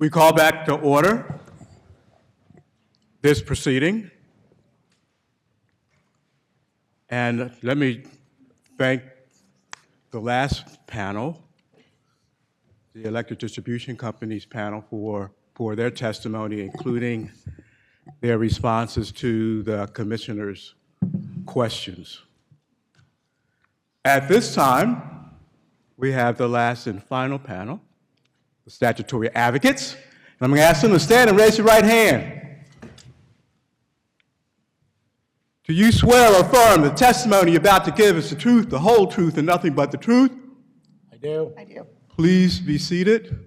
We call back to order this proceeding. And let me thank the last panel, the Electric Distribution Company's panel, for their testimony, including their responses to the commissioner's questions. At this time, we have the last and final panel, the statutory advocates. And I'm going to ask them to stand and raise your right hand. Do you swear or affirm the testimony you're about to give is the truth, the whole truth, and nothing but the truth? I do. I do. Please be seated.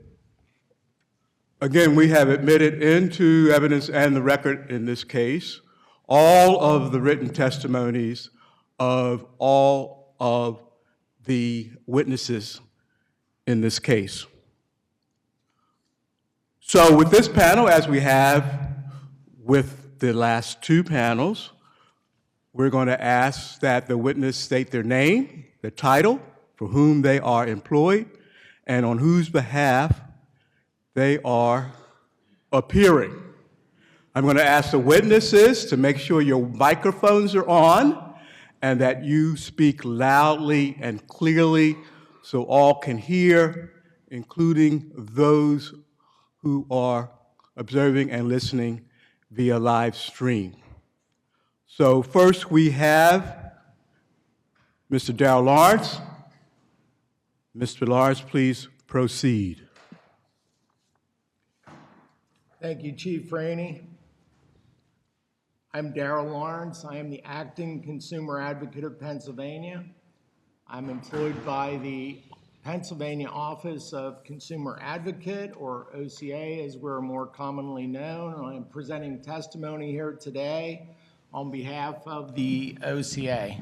Again, we have admitted into evidence and the record in this case all of the written testimonies of all of the witnesses in this case. So with this panel, as we have with the last two panels, we're going to ask that the witness state their name, their title, for whom they are employed, and on whose behalf they are appearing. I'm going to ask the witnesses to make sure your microphones are on and that you speak loudly and clearly so all can hear, including those who are observing and listening via live stream. So first we have Mr. Darrell Lawrence. Mr. Lawrence, please proceed. Thank you, Chief Franey. I'm Darrell Lawrence. I am the Acting Consumer Advocate of Pennsylvania. I'm employed by the Pennsylvania Office of Consumer Advocate, or OCA as we're more commonly known. I'm presenting testimony here today on behalf of the OCA.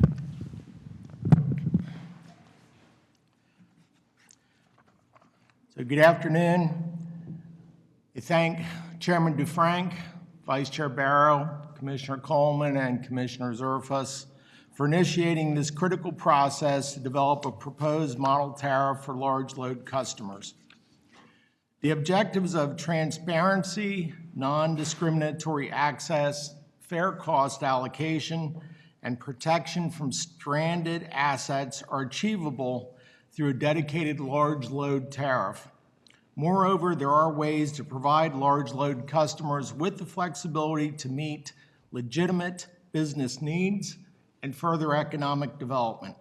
So good afternoon. I thank Chairman DeFrank, Vice Chair Barrow, Commissioner Coleman, and Commissioner Zerfus for initiating this critical process to develop a proposed model tariff for large load customers. The objectives of transparency, non-discriminatory access, fair cost allocation, and protection from stranded assets are achievable through a dedicated large load tariff. Moreover, there are ways to provide large load customers with the flexibility to meet legitimate business needs and further economic development.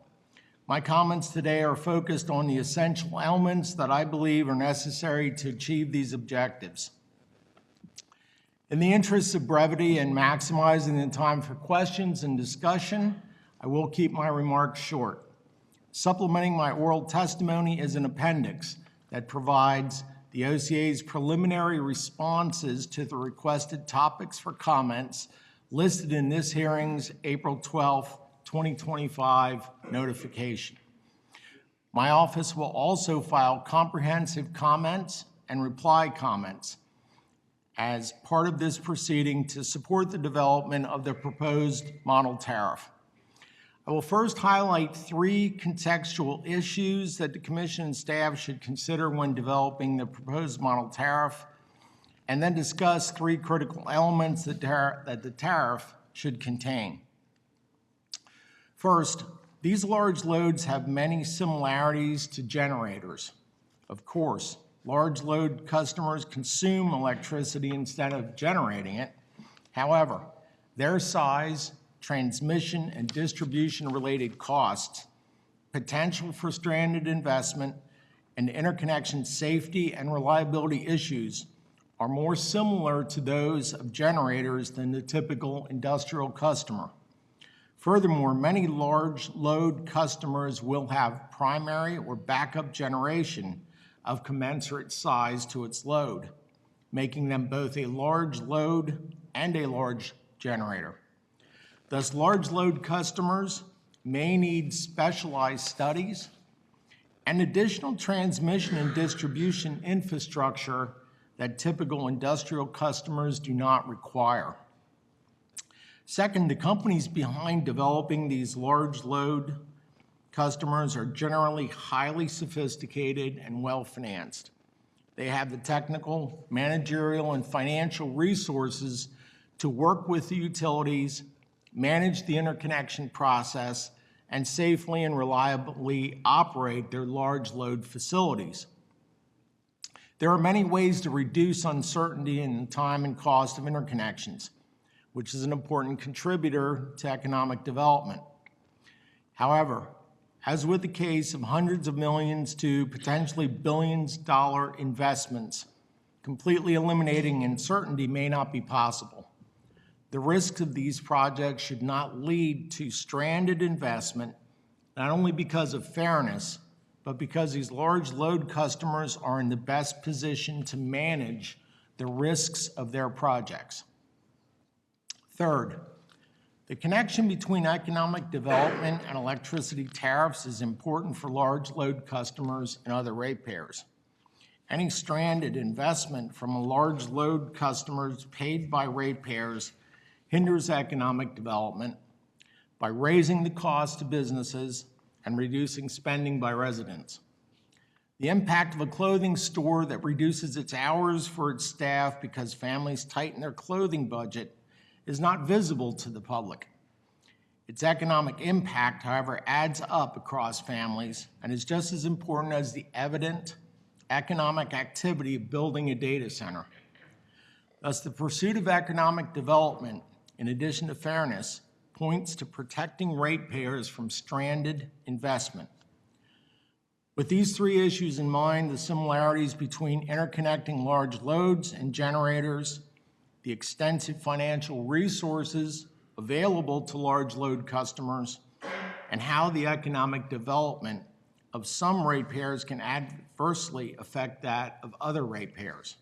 My comments today are focused on the essential elements that I believe are necessary to achieve these objectives. In the interests of brevity and maximizing the time for questions and discussion, I will keep my remarks short. Supplementing my oral testimony is an appendix that provides the OCA's preliminary responses to the requested topics for comments listed in this hearing's April 12, 2025 notification. My office will also file comprehensive comments and reply comments as part of this proceeding to support the development of the proposed model tariff. I will first highlight three contextual issues that the Commission and staff should consider when developing the proposed model tariff, and then discuss three critical elements that the tariff should contain. First, these large loads have many similarities to generators. Of course, large load customers consume electricity instead of generating it. However, their size, transmission and distribution related costs, potential for stranded investment, and interconnection safety and reliability issues are more similar to those of generators than the typical industrial customer. Furthermore, many large load customers will have primary or backup generation of commensurate size to its load, making them both a large load and a large generator. Thus, large load customers may need specialized studies and additional transmission and distribution infrastructure that typical industrial customers do not require. Second, the companies behind developing these large load customers are generally highly sophisticated and well-financed. They have the technical, managerial, and financial resources to work with the utilities, manage the interconnection process, and safely and reliably operate their large load facilities. There are many ways to reduce uncertainty in the time and cost of interconnections, which is an important contributor to economic development. However, as with the case of hundreds of millions to potentially billions-dollar investments, completely eliminating uncertainty may not be possible. The risks of these projects should not lead to stranded investment, not only because of fairness, but because these large load customers are in the best position to manage the risks of their projects. Third, the connection between economic development and electricity tariffs is important for large load customers and other ratepayers. Any stranded investment from a large load customers paid by ratepayers hinders economic development by raising the cost to businesses and reducing spending by residents. The impact of a clothing store that reduces its hours for its staff because families tighten their clothing budget is not visible to the public. Its economic impact, however, adds up across families and is just as important as the evident economic activity of building a data center. Thus, the pursuit of economic development, in addition to fairness, points to protecting ratepayers from stranded investment. With these three issues in mind, the similarities between interconnecting large loads and generators, the extensive financial resources available to large load customers, and how the economic development of some ratepayers can adversely affect that of other ratepayers.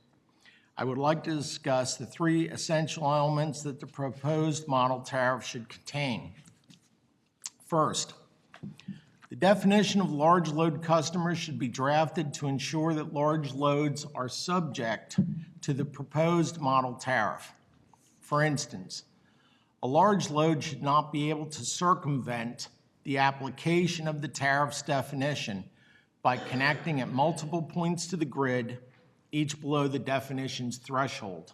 I would like to discuss the three essential elements that the proposed model tariff should contain. First, the definition of large load customers should be drafted to ensure that large loads are subject to the proposed model tariff. For instance, a large load should not be able to circumvent the application of the tariff's definition by connecting at multiple points to the grid, each below the definition's threshold.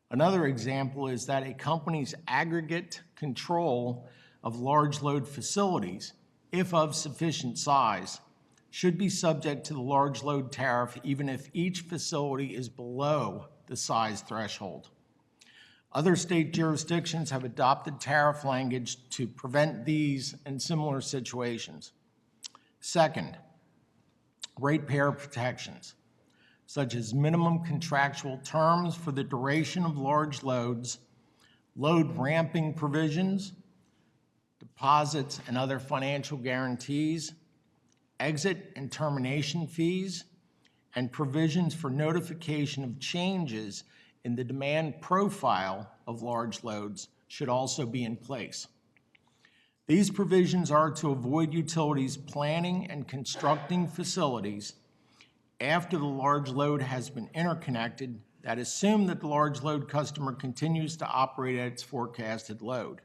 Another example is that a company's aggregate control of large load facilities, if of sufficient size, should be subject to the large load tariff even if each facility is below the size threshold. Other state jurisdictions have adopted tariff language to prevent these and similar situations. Second, ratepayer protections, such as minimum contractual terms for the duration of large loads, load ramping provisions, deposits and other financial guarantees, exit and termination fees, and provisions for notification of changes in the demand profile of large loads should also be in place. These provisions are to avoid utilities planning and constructing facilities after the large load has been interconnected that assume that the large load customer continues to operate at its forecasted load,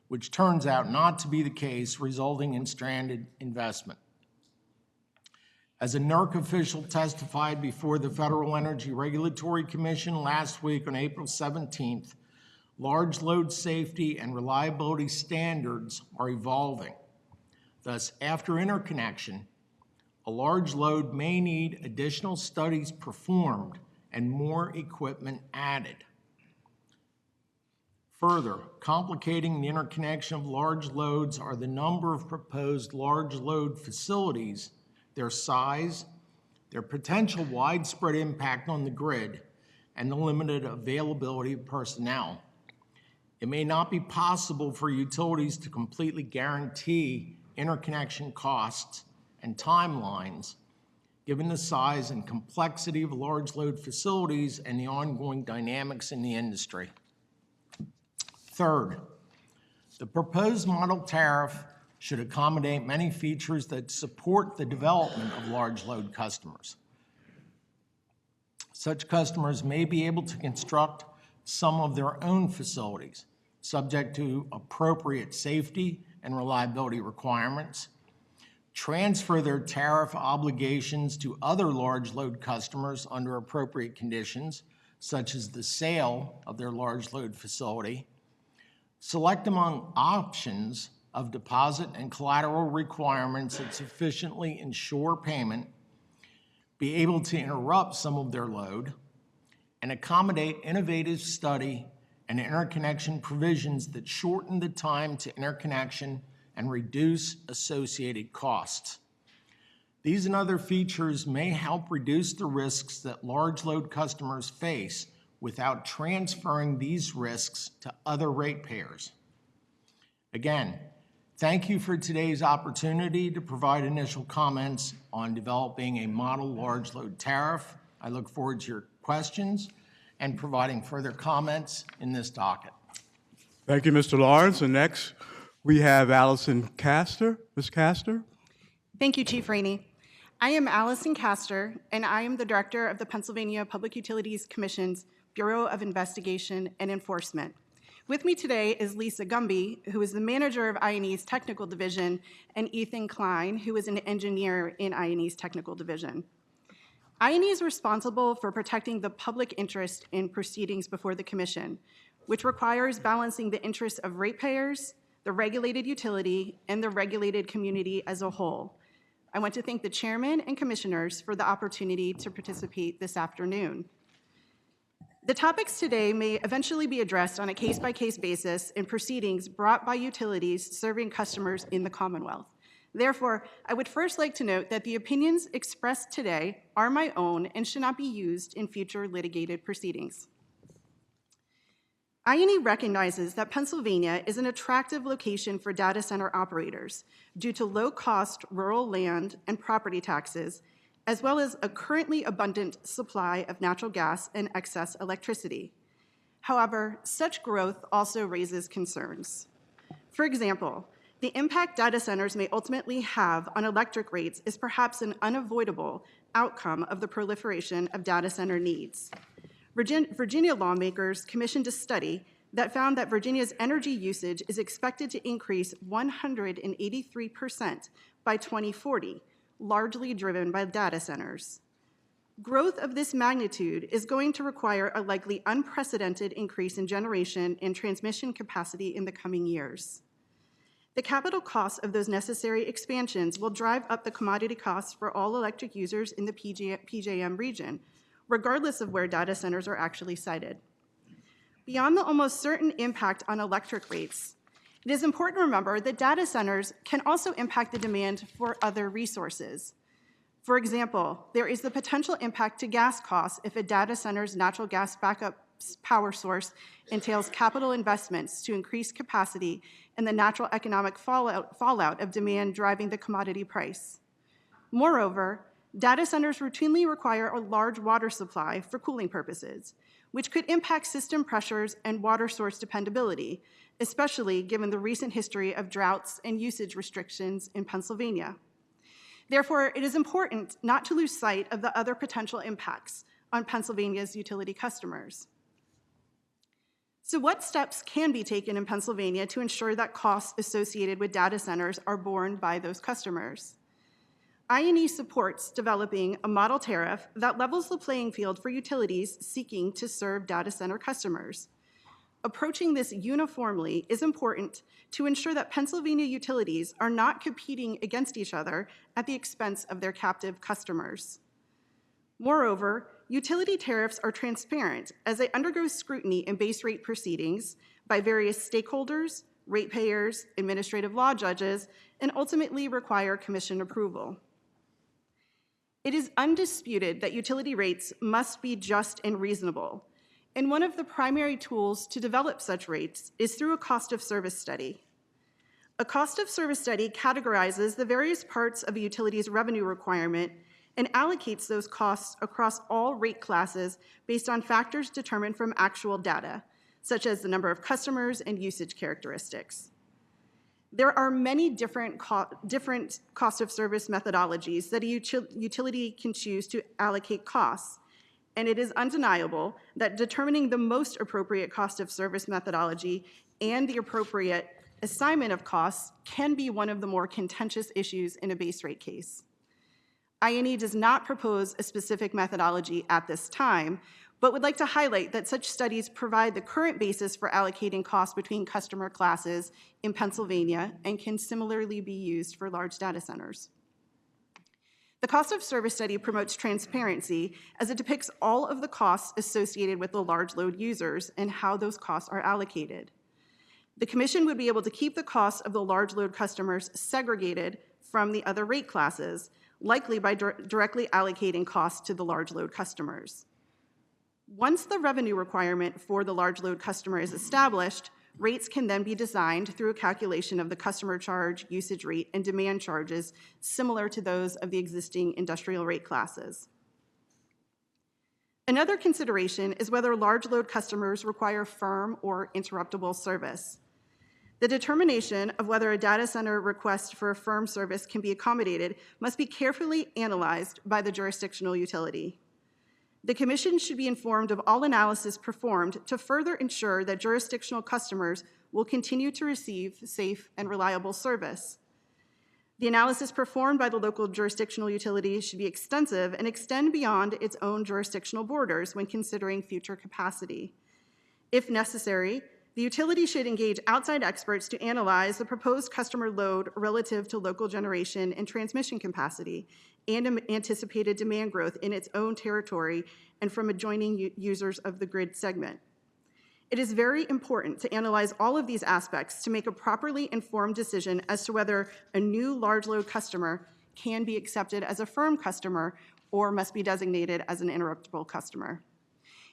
which turns out not to be the case, resulting in stranded investment. As a NERC official testified before the Federal Energy Regulatory Commission last week on April 17th, large load safety and reliability standards are evolving. Thus, after interconnection, a large load may need additional studies performed and more equipment added. Further, complicating the interconnection of large loads are the number of proposed large load facilities, their size, their potential widespread impact on the grid, and the limited availability of personnel. It may not be possible for utilities to completely guarantee interconnection costs and timelines, given the size and complexity of large load facilities and the ongoing dynamics in the industry. Third, the proposed model tariff should accommodate many features that support the development of large load customers. Such customers may be able to construct some of their own facilities, subject to appropriate safety and reliability requirements, transfer their tariff obligations to other large load customers under appropriate conditions, such as the sale of their large load facility, select among options of deposit and collateral requirements that sufficiently ensure payment, be able to interrupt some of their load, and accommodate innovative study and interconnection provisions that shorten the time to interconnection and reduce associated costs. These and other features may help reduce the risks that large load customers face without transferring these risks to other ratepayers. Again, thank you for today's opportunity to provide initial comments on developing a model large load tariff. I look forward to your questions and providing further comments in this docket. Thank you, Mr. Lawrence. And next, we have Allison Castor. Ms. Castor? Thank you, Chief Rainey. I am Allison Castor, and I am the Director of the Pennsylvania Public Utilities Commission's Bureau of Investigation and Enforcement. With me today is Lisa Gumby, who is the manager of I&E's Technical Division, and Ethan Klein, who is an engineer in I&E's Technical Division. I&E is responsible for protecting the public interest in proceedings before the Commission, which requires balancing the interests of ratepayers, the regulated utility, and the regulated community as a whole. I want to thank the chairman and commissioners for the opportunity to participate this afternoon. The topics today may eventually be addressed on a case-by-case basis in proceedings brought by utilities serving customers in the Commonwealth. Therefore, I would first like to note that the opinions expressed today are my own and should not be used in future litigated proceedings. I&E recognizes that Pennsylvania is an attractive location for data center operators due to low-cost rural land and property taxes, as well as a currently abundant supply of natural gas and excess electricity. However, such growth also raises concerns. For example, the impact data centers may ultimately have on electric rates is perhaps an unavoidable outcome of the proliferation of data center needs. Virginia lawmakers commissioned a study that found that Virginia's energy usage is expected to increase 183% by 2040, largely driven by data centers. Growth of this magnitude is going to require a likely unprecedented increase in generation and transmission capacity in the coming years. The capital costs of those necessary expansions will drive up the commodity costs for all electric users in the PJM region, regardless of where data centers are actually sited. Beyond the almost certain impact on electric rates, it is important to remember that data centers can also impact the demand for other resources. For example, there is the potential impact to gas costs if a data center's natural gas backup power source entails capital investments to increase capacity and the natural economic fallout of demand driving the commodity price. Moreover, data centers routinely require a large water supply for cooling purposes, which could impact system pressures and water source dependability, especially given the recent history of droughts and usage restrictions in Pennsylvania. Therefore, it is important not to lose sight of the other potential impacts on Pennsylvania's utility customers. So what steps can be taken in Pennsylvania to ensure that costs associated with data centers are borne by those customers? I&E supports developing a model tariff that levels the playing field for utilities seeking to serve data center customers. Approaching this uniformly is important to ensure that Pennsylvania utilities are not competing against each other at the expense of their captive customers. Moreover, utility tariffs are transparent as they undergo scrutiny in base rate proceedings by various stakeholders, ratepayers, administrative law judges, and ultimately require commission approval. It is undisputed that utility rates must be just and reasonable, and one of the primary tools to develop such rates is through a cost of service study. A cost of service study categorizes the various parts of a utility's revenue requirement and allocates those costs across all rate classes based on factors determined from actual data, such as the number of customers and usage characteristics. There are many different cost of service methodologies that a utility can choose to allocate costs, and it is undeniable that determining the most appropriate cost of service methodology and the appropriate assignment of costs can be one of the more contentious issues in a base rate case. I&E does not propose a specific methodology at this time, but would like to highlight that such studies provide the current basis for allocating costs between customer classes in Pennsylvania and can similarly be used for large data centers. The cost of service study promotes transparency as it depicts all of the costs associated with the large load users and how those costs are allocated. The Commission would be able to keep the costs of the large load customers segregated from the other rate classes, likely by directly allocating costs to the large load customers. Once the revenue requirement for the large load customer is established, rates can then be designed through a calculation of the customer charge, usage rate, and demand charges similar to those of the existing industrial rate classes. Another consideration is whether large load customers require firm or interruptible service. The determination of whether a data center request for a firm service can be accommodated must be carefully analyzed by the jurisdictional utility. The Commission should be informed of all analysis performed to further ensure that jurisdictional customers will continue to receive safe and reliable service. The analysis performed by the local jurisdictional utility should be extensive and extend beyond its own jurisdictional borders when considering future capacity. If necessary, the utility should engage outside experts to analyze the proposed customer load relative to local generation and transmission capacity and anticipated demand growth in its own territory and from adjoining users of the grid segment. It is very important to analyze all of these aspects to make a properly informed decision as to whether a new large load customer can be accepted as a firm customer or must be designated as an interruptible customer.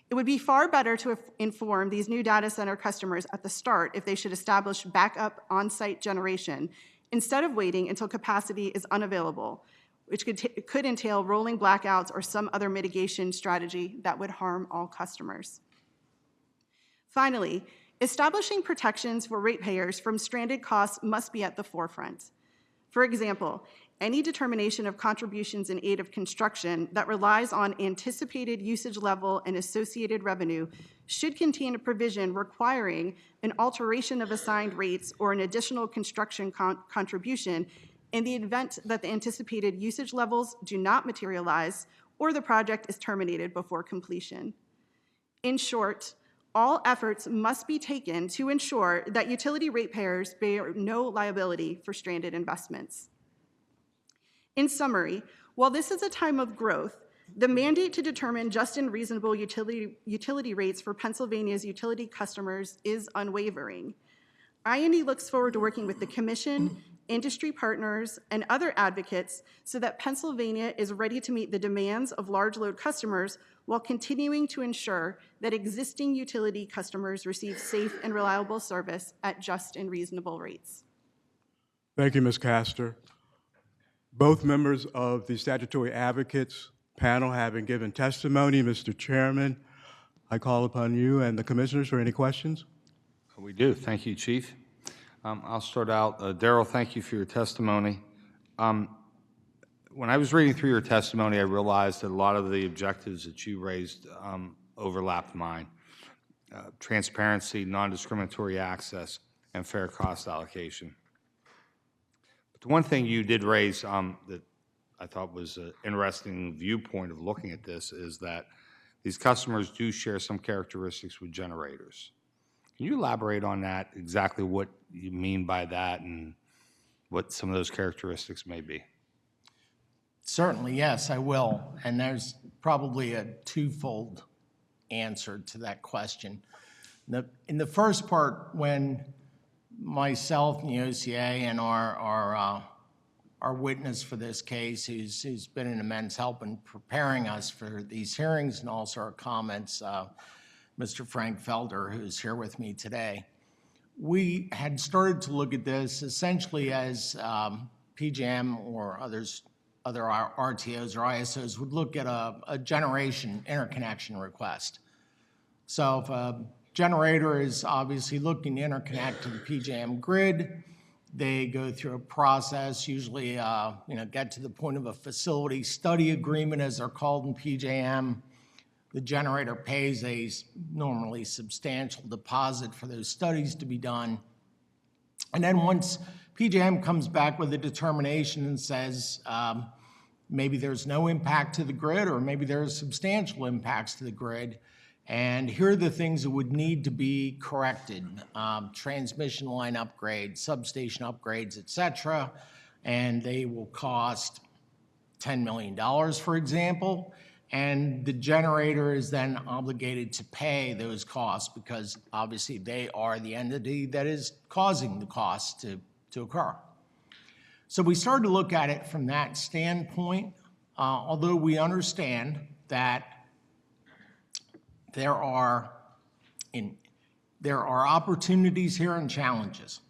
It would be far better to inform these new data center customers at the start if they should establish backup on-site generation instead of waiting until capacity is unavailable, which could entail rolling blackouts or some other mitigation strategy that would harm all customers. Finally, establishing protections for ratepayers from stranded costs must be at the forefront. For example, any determination of contributions in aid of construction that relies on anticipated usage level and associated revenue should contain a provision requiring an alteration of assigned rates or an additional construction contribution in the event that the anticipated usage levels do not materialize or the project is terminated before completion. In short, all efforts must be taken to ensure that utility ratepayers bear no liability for stranded investments. In summary, while this is a time of growth, the mandate to determine just and reasonable utility rates for Pennsylvania's utility customers is unwavering. I&E looks forward to working with the Commission, industry partners, and other advocates so that Pennsylvania is ready to meet the demands of large load customers while continuing to ensure that existing utility customers receive safe and reliable service at just and reasonable rates. Thank you, Ms. Castor. Both members of the statutory advocates panel having given testimony, Mr. Chairman, I call upon you and the commissioners for any questions. We do. Thank you, Chief. I'll start out. Darrell, thank you for your testimony. When I was reading through your testimony, I realized that a lot of the objectives that you raised overlapped mine. Transparency, non-discriminatory access, and fair cost allocation. But the one thing you did raise that I thought was an interesting viewpoint of looking at this is that these customers do share some characteristics with generators. Can you elaborate on that, exactly what you mean by that and what some of those characteristics may be? Certainly, yes, I will. And there's probably a twofold answer to that question. In the first part, when myself and the OCA and our witness for this case, who's been an immense help in preparing us for these hearings and also our comments, Mr. Frank Felder, who's here with me today, we had started to look at this essentially as PJM or other RTOs or ISOs would look at a generation interconnection request. So if a generator is obviously looking to interconnect to the PJM grid, they go through a process, usually get to the point of a facility study agreement, as they're called in PJM. The generator pays a normally substantial deposit for those studies to be done. And then once PJM comes back with a determination and says, maybe there's no impact to the grid, or maybe there's substantial impacts to the grid, and here are the things that would need to be corrected: transmission line upgrades, substation upgrades, et cetera, and they will cost $10 million, for example, and the generator is then obligated to pay those costs because obviously they are the entity that is causing the costs to occur. So we started to look at it from that standpoint, although we understand that there are opportunities here and challenges.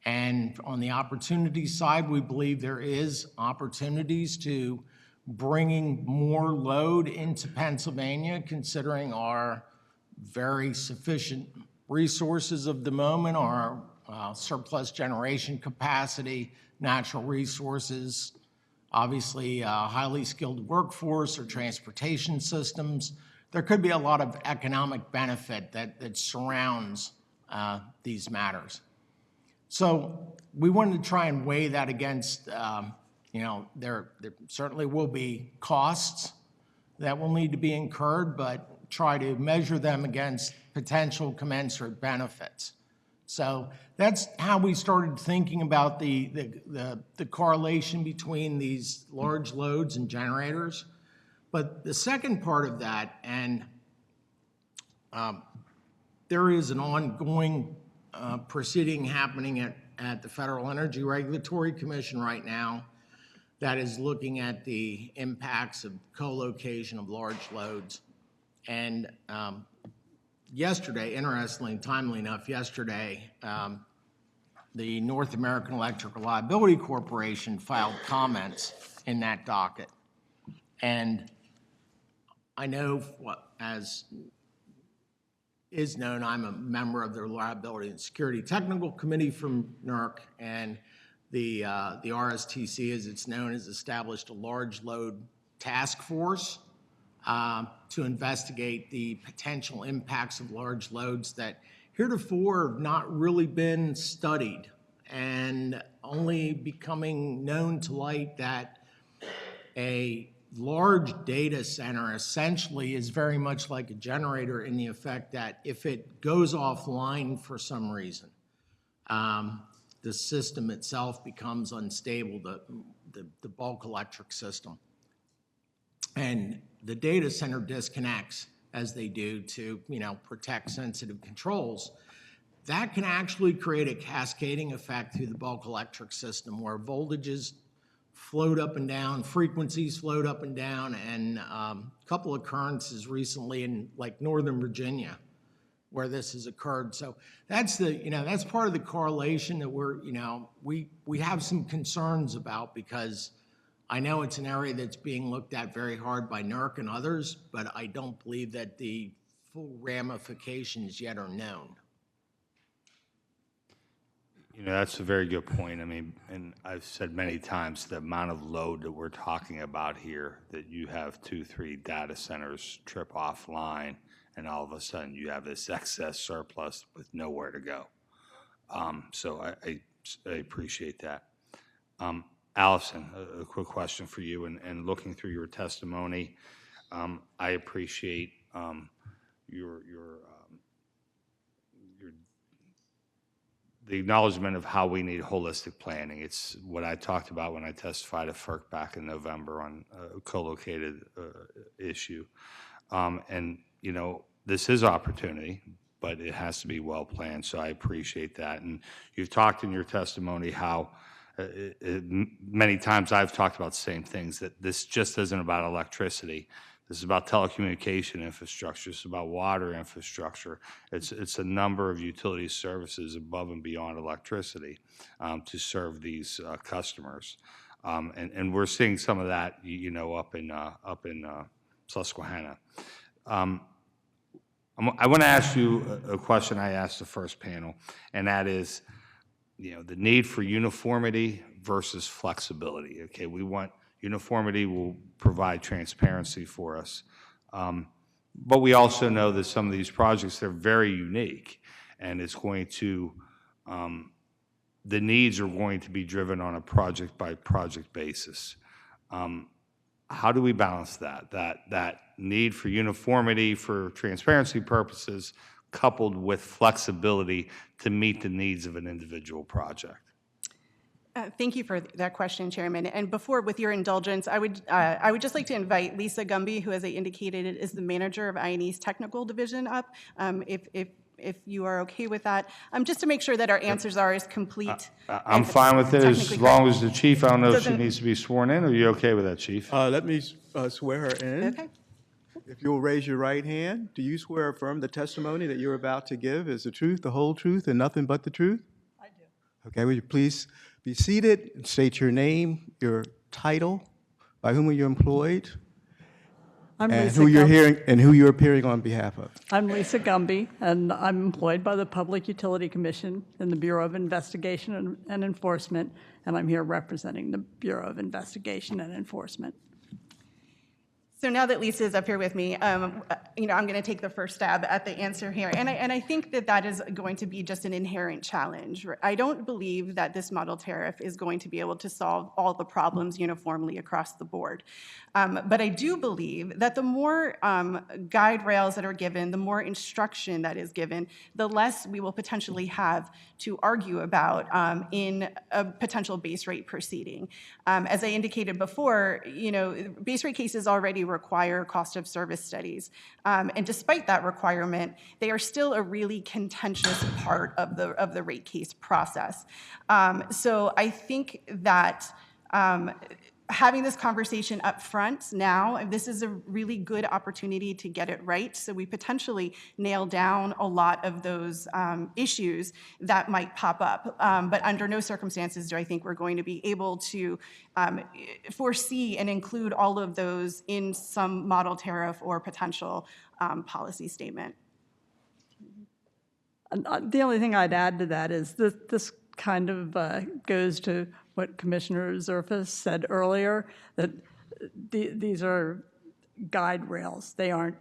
And on the opportunity side, we believe there is opportunities to bringing more load into Pennsylvania, considering our very sufficient resources of the moment, our surplus generation capacity, natural resources, obviously highly skilled workforce or transportation systems. There could be a lot of economic benefit that surrounds these matters. So we wanted to try and weigh that against, there certainly will be costs that will need to be incurred, but try to measure them against potential commensurate benefits. So that's how we started thinking about the correlation between these large loads and generators. But the second part of that, and there is an ongoing proceeding happening at the Federal Energy Regulatory Commission right now that is looking at the impacts of co-location of large loads. And yesterday, interestingly, timely enough, yesterday, the North American Electric Reliability Corporation filed comments in that docket. And I know, as is known, I'm a member of the Reliability and Security Technical Committee from NERC, and the RSTC, as it's known, has established a large load task force to investigate the potential impacts of large loads that heretofore have not really been studied, and only becoming known to light that a large data center essentially is very much like a generator in the effect that if it goes offline for some reason, the system itself becomes unstable, the bulk electric system. And the data center disconnects as they do to, protect sensitive controls. That can actually create a cascading effect through the bulk electric system where voltages float up and down, frequencies float up and down, and a couple of occurrences recently in Northern Virginia where this has occurred. So that's that's part of the correlation that we have some concerns about, because I know it's an area that's being looked at very hard by NERC and others, but I don't believe that the full ramifications yet are known. That's a very good point. I mean, and I've said many times the amount of load that we're talking about here, that you have 2-3 data centers trip offline, and all of a sudden you have this excess surplus with nowhere to go. So I appreciate that. Allison, a quick question for you, and looking through your testimony, I appreciate the acknowledgement of how we need holistic planning. It's what I talked about when I testified at FERC back in November on a co-located issue. And, this is opportunity, but it has to be well planned, so I appreciate that. And you've talked in your testimony how many times I've talked about the same things, that this just isn't about electricity. This is about telecommunication infrastructure. It's about water infrastructure. It's a number of utility services above and beyond electricity to serve these customers. And we're seeing some of that, up in Susquehanna. I want to ask you a question I asked the first panel, and that is, the need for uniformity versus flexibility. Okay, we want uniformity will provide transparency for us. But we also know that some of these projects, they're very unique, and it's going to the needs are going to be driven on a project-by-project basis. How do we balance that need for uniformity for transparency purposes coupled with flexibility to meet the needs of an individual project? Thank you for that question, Chairman. And before, with your indulgence, I would just like to invite Lisa Gumby, who, as I indicated, is the manager of I&E's technical division, up, if you are okay with that, just to make sure that our answers are as complete. I'm and fine with it as technically long correct. as the chief, I don't know if she Doesn't- needs to be sworn in, or are you okay with that, chief? Let me swear her in. Okay. If you'll raise your right hand, do you swear or affirm the testimony that you're about to give is the truth, the whole truth, and nothing but the truth? I do. Okay, will you please be seated and state your name, your title, by whom are you employed, I'm and Lisa who you're Gumby. hearing and who you're appearing on behalf of? I'm Lisa Gumby, and I'm employed by the Public Utility Commission in the Bureau of Investigation and Enforcement, and I'm here representing the Bureau of Investigation and Enforcement. So now that Lisa is up here with me, I'm going to take the first stab at the answer here. And I think that is going to be just an inherent challenge. I don't believe that this model tariff is going to be able to solve all the problems uniformly across the board. But I do believe that the more guide rails that are given, the more instruction that is given, the less we will potentially have to argue about in a potential base rate proceeding. As I indicated before, base rate cases already require cost of service studies. And despite that requirement, they are still a really contentious part of the rate case process. So I think that having this conversation up front now, this is a really good opportunity to get it right, so we potentially nail down a lot of those issues that might pop up. But under no circumstances do I think we're going to be able to foresee and include all of those in some model tariff or potential policy statement. And the only thing I'd add to that is this kind of goes to what Commissioner Zerfas said earlier, that these are guide rails. They aren't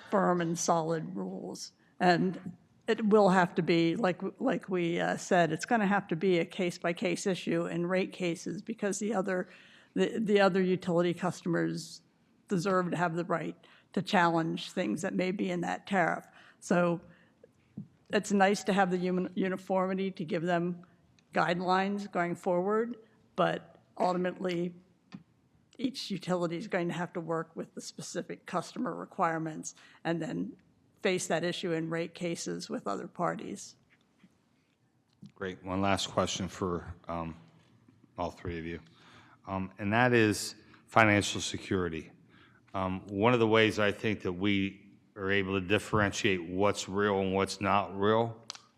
firm and solid rules. And it will have to be, like we said, it's going to have to be a case-by-case issue in rate cases, because the other utility customers deserve to have the right to challenge things that may be in that tariff. So it's nice to have the uniformity to give them guidelines going forward, but ultimately, each utility is going to have to work with the specific customer requirements and then face that issue in rate cases with other parties. Great. One last question for all three of you, and that is financial security. One of the ways I think that we are able to differentiate what's real and what's not real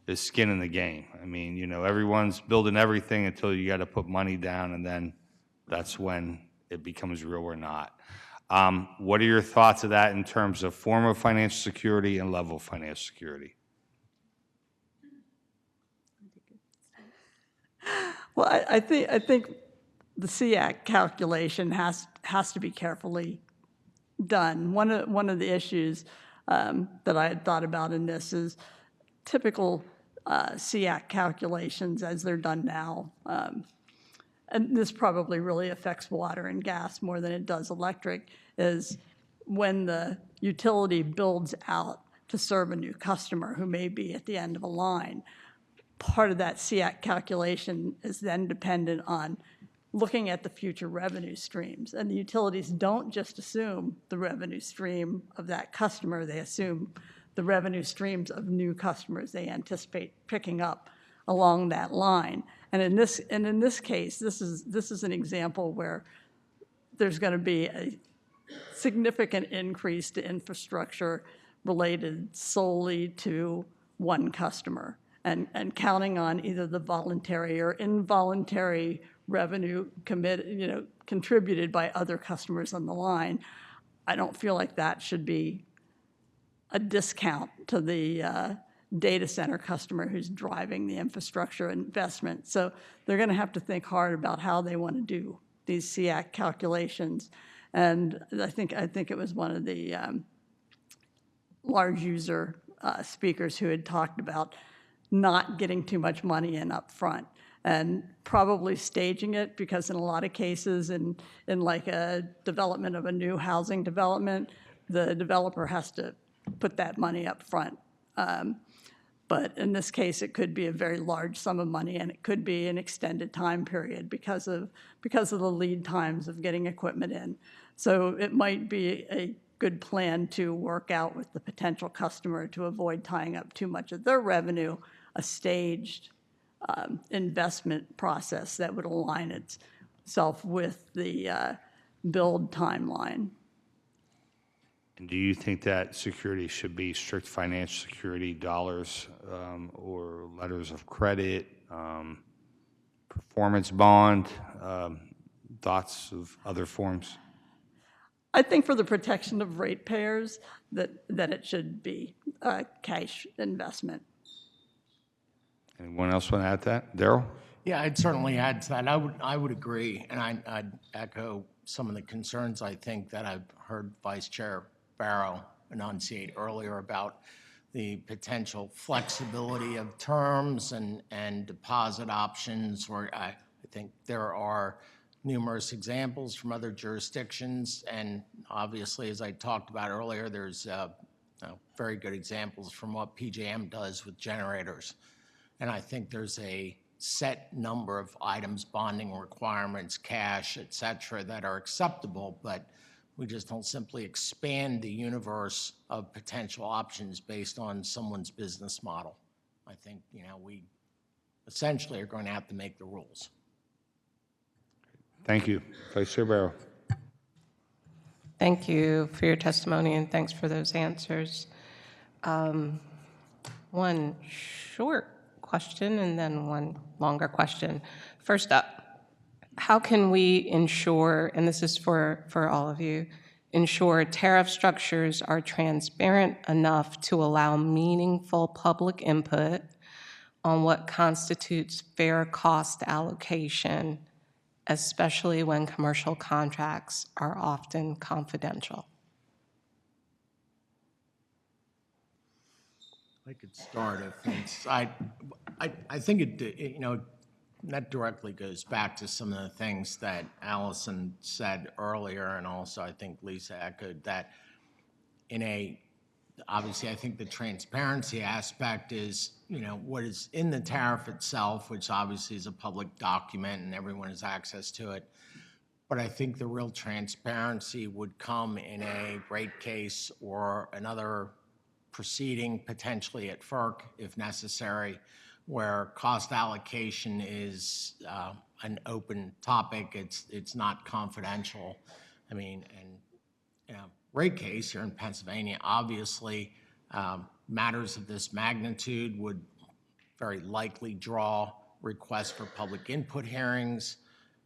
is skin in the game. I mean, everyone's building everything until you got to put money down, and then that's when it becomes real or not. What are your thoughts of that in terms of form of financial security and level of financial security? Well, I think the SEAC calculation has to be carefully done. One of the issues that I had thought about in this is typical SEAC calculations as they're done now. And this probably really affects water and gas more than it does electric, is when the utility builds out to serve a new customer who may be at the end of a line, part of that SEAC calculation is then dependent on looking at the future revenue streams. And the utilities don't just assume the revenue stream of that customer, they assume the revenue streams of new customers they anticipate picking up along that line. And in this case, this is an example where there's going to be a significant increase to infrastructure related solely to one customer, and counting on either the voluntary or involuntary revenue contributed by other customers on the line. I don't feel like that should be a discount to the data center customer who's driving the infrastructure investment. So they're going to have to think hard about how they want to do these SEAC calculations. And I think it was one of the large user speakers who had talked about not getting too much money in up front, and probably staging it, because in a lot of cases, in like a development of a new housing development, the developer has to put that money up front. But in this case, it could be a very large sum of money, and it could be an extended time period because of the lead times of getting equipment in. So it might be a good plan to work out with the potential customer to avoid tying up too much of their revenue, a staged investment process that would align itself with the build timeline. And do you think that security should be strict financial security, dollars, or letters of credit, performance bond, thoughts of other forms? I think for the protection of ratepayers, that it should be a cash investment. Anyone else want to add to that? Daryl? Yeah, I'd certainly add to that. I would agree, and I'd echo some of the concerns I think that I've heard Vice Chair Barrow enunciate earlier about the potential flexibility of terms and deposit options, where I think there are numerous examples from other jurisdictions, and obviously, as I talked about earlier, there's very good examples from what PJM does with generators. And I think there's a set number of items, bonding requirements, cash, et cetera, that are acceptable, but we just don't simply expand the universe of potential options based on someone's business model. I think, we essentially are going to have to make the rules. Thank you. Vice Chair Barrow. Thank you for your testimony, and thanks for those answers. One short question and then one longer question. First up, how can we ensure, and this is for all of you, ensure tariff structures are transparent enough to allow meaningful public input on what constitutes fair cost allocation, especially when commercial contracts are often confidential? I could start if it's, I think that directly goes back to some of the things that Allison said earlier, and also I think Lisa echoed that obviously I think the transparency aspect is, what is in the tariff itself, which obviously is a public document and everyone has access to it. But I think the real transparency would come in a rate case or another proceeding, potentially at FERC if necessary, where cost allocation is an open topic. It's not confidential. I mean, and rate case here in Pennsylvania, obviously, matters of this magnitude would very likely draw requests for public input hearings,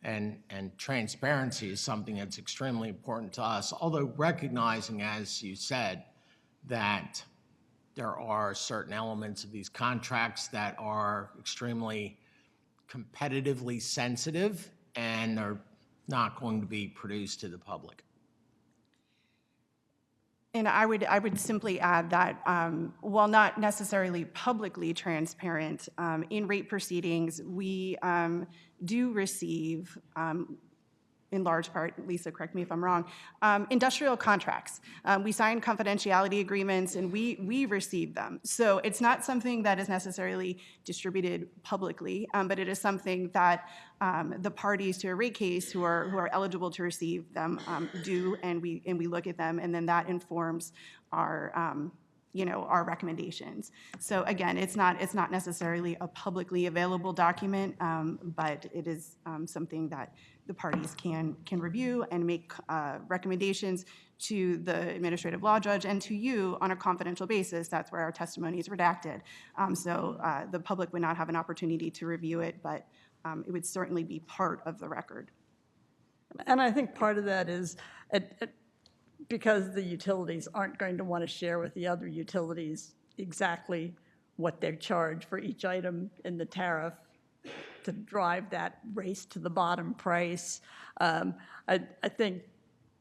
and transparency is something that's extremely important to us, although recognizing, as you said, that there are certain elements of these contracts that are extremely competitively sensitive and are not going to be produced to the public. And I would simply add that while not necessarily publicly transparent, in rate proceedings, we do receive, in large part, Lisa, correct me if I'm wrong, industrial contracts. We sign confidentiality agreements and we receive them. So it's not something that is necessarily distributed publicly, but it is something that the parties to a rate case who are eligible to receive them do, and we look at them, and then that informs our our recommendations. So again, it's not necessarily a publicly available document, but it is something that the parties can review and make recommendations to the administrative law judge and to you on a confidential basis. That's where our testimony is redacted. So the public would not have an opportunity to review it, but it would certainly be part of the record. And I think part of that is because the utilities aren't going to want to share with the other utilities exactly what they charge for each item in the tariff to drive that race to the bottom price. I think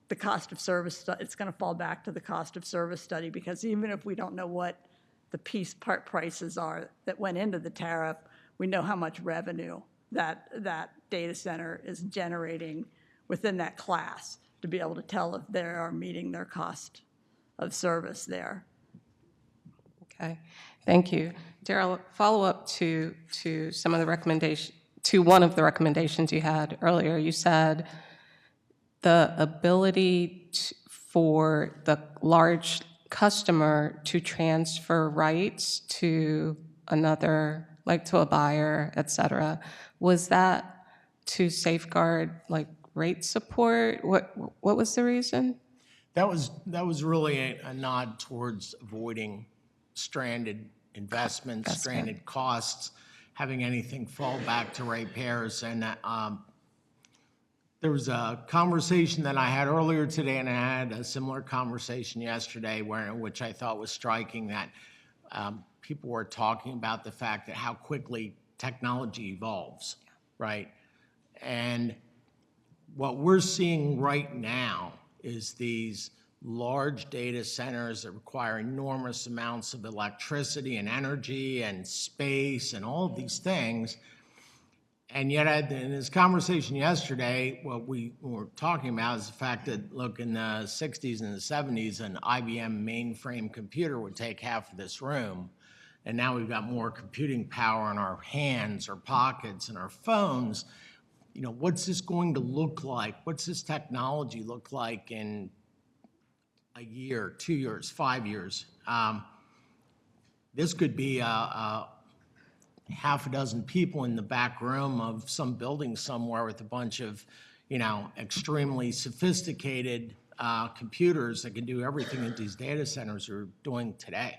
the cost of service, it's going to fall back to the cost of service study, because even if we don't know what the piece part prices are that went into the tariff, we know how much revenue that data center is generating within that class to be able to tell if they are meeting their cost of service there. Okay, thank you. Daryl, follow up to some of the recommendation, to one of the recommendations you had earlier. You said the ability for the large customer to transfer rights to another, like to a buyer, et cetera. Was that to safeguard like rate support? What was the reason? That was really a nod towards avoiding stranded investments, That's fair. stranded costs, having anything fall back to ratepayers. And there was a conversation that I had earlier today, and I had a similar conversation yesterday, which I thought was striking, that people were talking about the fact that how quickly technology evolves, right? And what we're seeing right now is these large data centers that require enormous amounts of electricity and energy and space and all of these things. And yet, in this conversation yesterday, what we were talking about is the fact that, look, in the 60s and the 70s, an IBM mainframe computer would take half of this room. And now we've got more computing power in our hands, our pockets, and our phones. You know, what's this going to look like? What's this technology look like in a year, 2 years, 5 years? This could be half a dozen people in the back room of some building somewhere with a bunch of, you know, extremely sophisticated computers that can do everything that these data centers are doing today.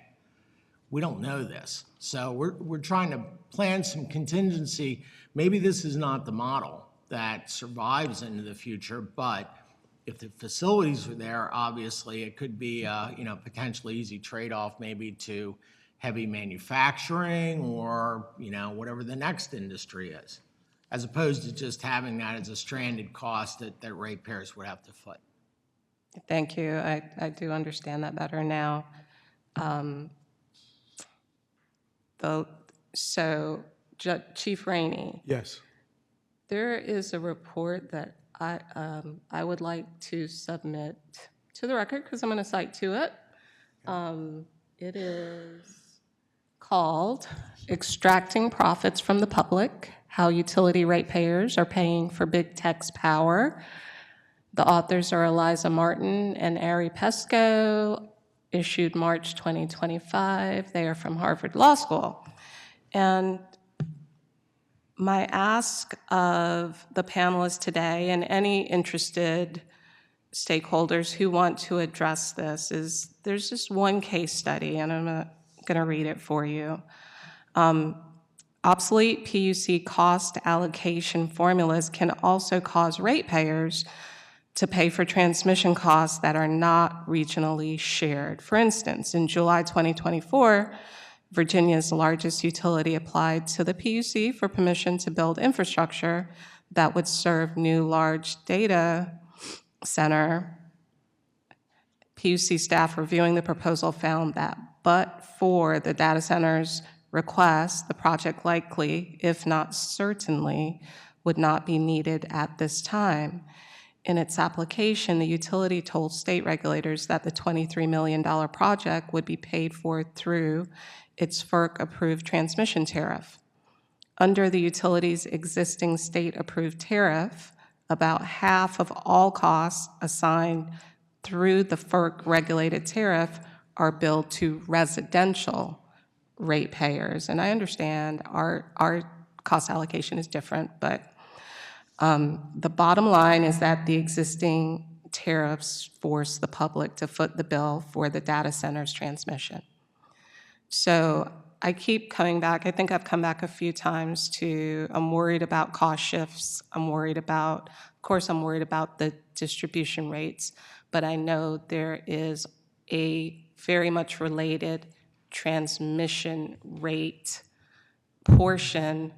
We don't know this. So we're trying to plan some contingency. Maybe this is not the model that survives into the future, but if the facilities are there, obviously it could be you know, potentially easy trade-off maybe to heavy manufacturing or, you know, whatever the next industry is, as opposed to just having that as a stranded cost that ratepayers would have to foot. Thank you. I do understand that better now. Chief Rainey, Yes. there is a report that I would like to submit to the record because I'm going to cite to it. It is called Extracting Profits from the Public, How Utility Ratepayers Are Paying for Big Tech's Power. The authors are Eliza Martin and Ari Pesco, issued March 2025. They are from Harvard Law School. And my ask of the panelists today and any interested stakeholders who want to address this is there's just one case study, and I'm going to read it for you. Obsolete PUC cost allocation formulas can also cause ratepayers to pay for transmission costs that are not regionally shared. For instance, in July 2024, Virginia's largest utility applied to the PUC for permission to build infrastructure that would serve new large data center. PUC staff reviewing the proposal found that but for the data center's request, the project likely, if not certainly, would not be needed at this time. In its application, the utility told state regulators that the $23 million project would be paid for through its FERC-approved transmission tariff. Under the utility's existing state-approved tariff, about half of all costs assigned through the FERC-regulated tariff are billed to residential ratepayers. And I understand our cost allocation is different, but the bottom line is that the existing tariffs force the public to foot the bill for the data center's transmission. So I keep coming back. I think I've come back a few times to I'm worried about cost shifts. I'm worried about, of course, I'm worried about the distribution rates, but I know there is a very much related transmission rate portion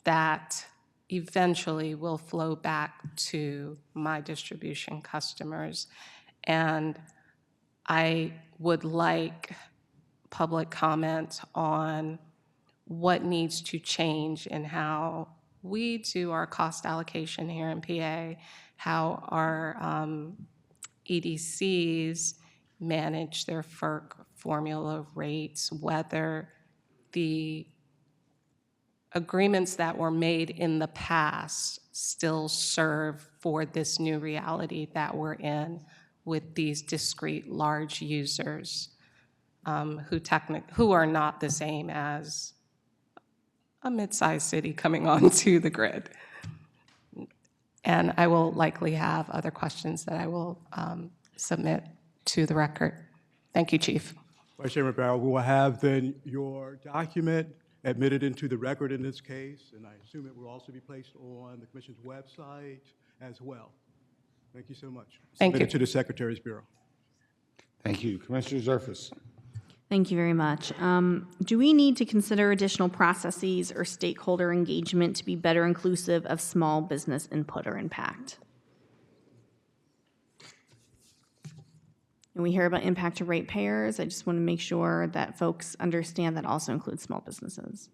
that eventually will flow back to my distribution customers. And I would like public comment on what needs to change in how we do our cost allocation here in PA, how our EDCs manage their FERC formula rates, whether the agreements that were made in the past still serve for this new reality that we're in with these discrete large users who are not the same as a mid-sized city coming onto the grid. And I will likely have other questions that I will submit to the record. Thank you, Chief. Vice Chairman Barrow, we will have then your document admitted into the record in this case, and I assume it will also be placed on the Commission's website as well. Thank you so much. Thank you. Submitted to the Secretary's Bureau. Thank you. Commissioner Zerfus. Thank you very much. Do we need to consider additional processes or stakeholder engagement to be better inclusive of small business input or impact? And we hear about impact to ratepayers. I just want to make sure that folks understand that also includes small businesses.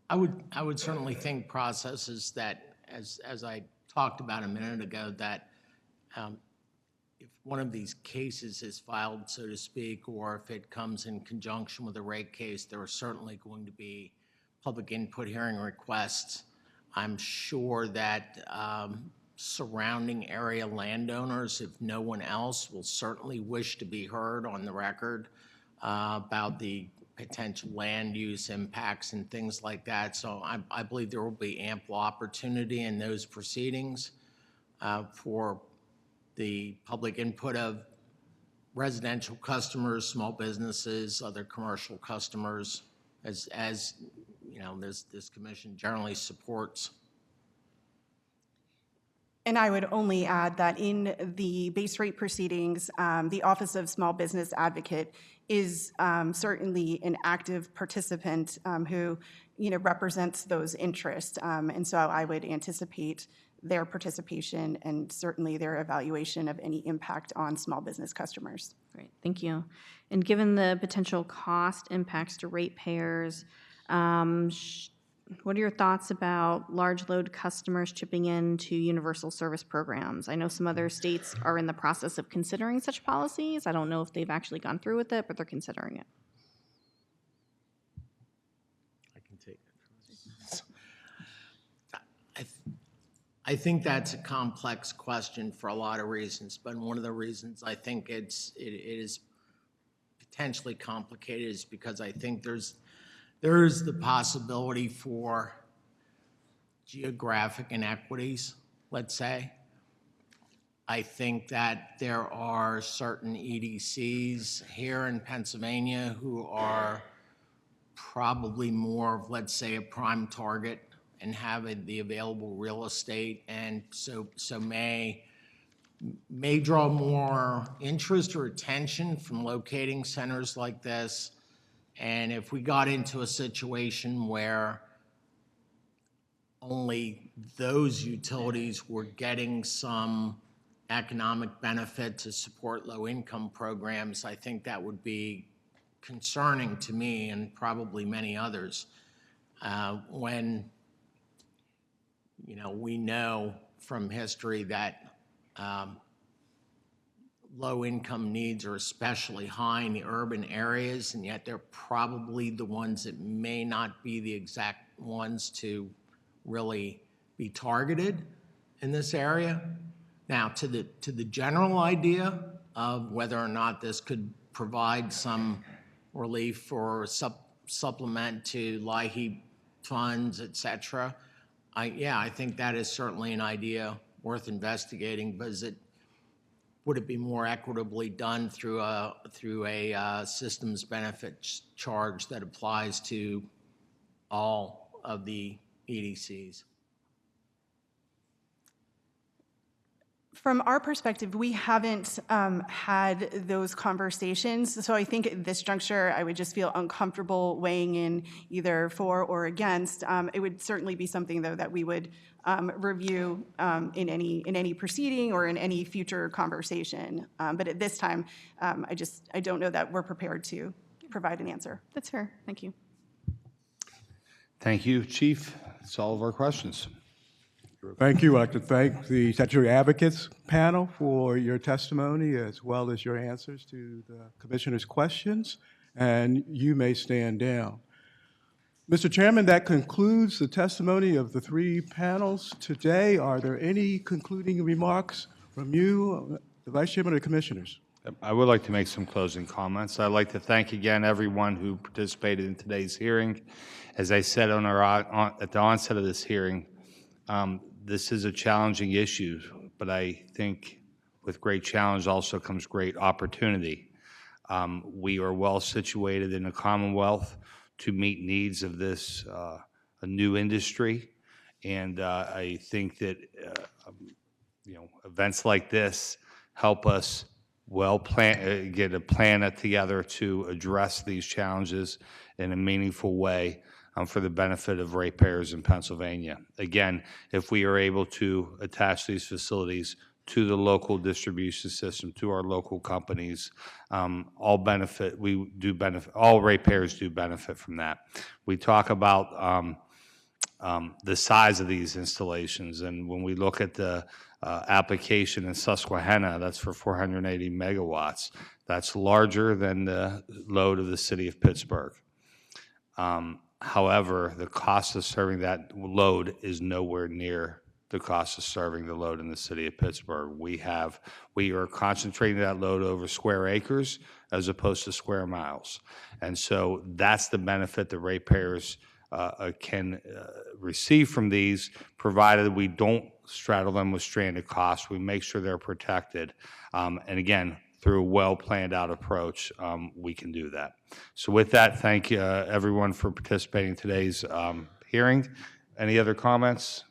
I would certainly think processes that, as I talked about a minute ago, that if one of these cases is filed, so to speak, or if it comes in conjunction with a rate case, there are certainly going to be public input hearing requests. I'm sure that surrounding area landowners, if no one else, will certainly wish to be heard on the record about the potential land use impacts and things like that. So I believe there will be ample opportunity in those proceedings for the public input of residential customers, small businesses, other commercial customers, as you know, this commission generally supports. And I would only add that in the base rate proceedings, the Office of Small Business Advocate is certainly an active participant who, represents those interests. And so I would anticipate their participation and certainly their evaluation of any impact on small business customers. Great, thank you. And given the potential cost impacts to ratepayers, what are your thoughts about large load customers chipping into universal service programs? I know some other states are in the process of considering such policies. I don't know if they've actually gone through with it, but they're considering it. I can take it. I think that's a complex question for a lot of reasons, but one of the reasons I think it is potentially complicated is because I think there is the possibility for geographic inequities, let's say. I think that there are certain EDCs here in Pennsylvania who are probably more of, let's say, a prime target and have the available real estate, and so may draw more interest or attention from locating centers like this. And if we got into a situation where only those utilities were getting some economic benefit to support low-income programs, I think that would be concerning to me and probably many others. When, we know from history that low-income needs are especially high in the urban areas, and yet they're probably the ones that may not be the exact ones to really be targeted in this area. Now, to the general idea of whether or not this could provide some relief or supplement to LIHEAP funds, et cetera, I think that is certainly an idea worth investigating, but would it be more equitably done through a systems benefits charge that applies to all of the EDCs? From our perspective, we haven't had those conversations. So I think at this juncture, I would just feel uncomfortable weighing in either for or against. It would certainly be something, though, that we would review in any proceeding or in any future conversation. But at this time, I don't know that we're prepared to provide an answer. That's fair. Thank you. Thank you, Chief. That's all of our questions. Thank you. I'd like to thank the statutory advocates panel for your testimony as well as your answers to the commissioner's questions, and you may stand down. Mr. Chairman, that concludes the testimony of the three panels today. Are there any concluding remarks from you, the Vice Chairman, or the commissioners? I would like to make some closing comments. I'd like to thank again everyone who participated in today's hearing. As I said at the onset of this hearing, this is a challenging issue, but I think with great challenge also comes great opportunity. We are well situated in the Commonwealth to meet needs of this a new industry, and I think that events like this help us get a plan together to address these challenges in a meaningful way for the benefit of ratepayers in Pennsylvania. Again, if we are able to attach these facilities to the local distribution system, to our local companies, all ratepayers do benefit from that. We talk about the size of these installations, and when we look at the application in Susquehanna, that's for 480 megawatts. That's larger than the load of the city of Pittsburgh. However, the cost of serving that load is nowhere near the cost of serving the load in the city of Pittsburgh. We are concentrating that load over square acres as opposed to square miles. And so that's the benefit the ratepayers can receive from these, provided we don't straddle them with stranded costs. We make sure they're protected. And again, through a well-planned out approach, we can do that. So with that, thank you everyone for participating in today's hearing. Any other comments?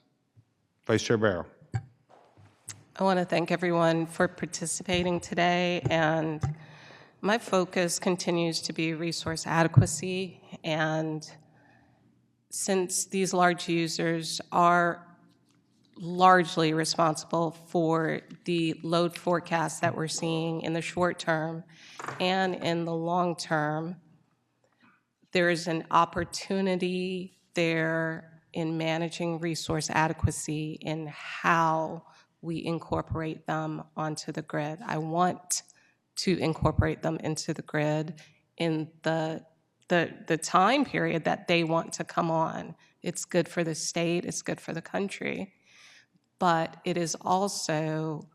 Vice Chair Barrow. I want to thank everyone for participating today, and my focus continues to be resource adequacy. And since these large users are largely responsible for the load forecast that we're seeing in the short term and in the long term, there is an opportunity there in managing resource adequacy in how we incorporate them onto the grid. I want to incorporate them into the grid in the time period that they want to come on. It's good for the state, it's good for the country, but it is also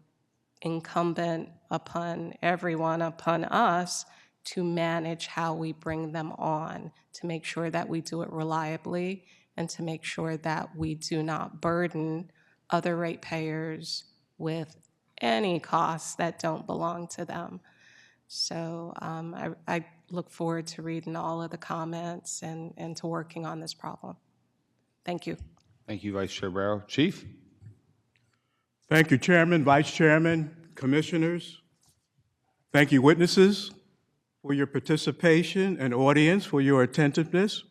incumbent upon everyone, upon us, to manage how we bring them on, to make sure that we do it reliably, and to make sure that we do not burden other ratepayers with any costs that don't belong to them. So I look forward to reading all of the comments and to working on this problem. Thank you. Thank you, Vice Chair Barrow. Chief? Thank you, Chairman, Vice Chairman, Commissioners. Thank you, witnesses, for your participation, and audience for your attentiveness,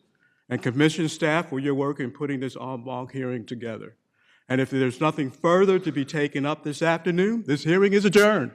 and Commission staff for your work in putting this en banc hearing together. And if there's nothing further to be taken up this afternoon, this hearing is adjourned.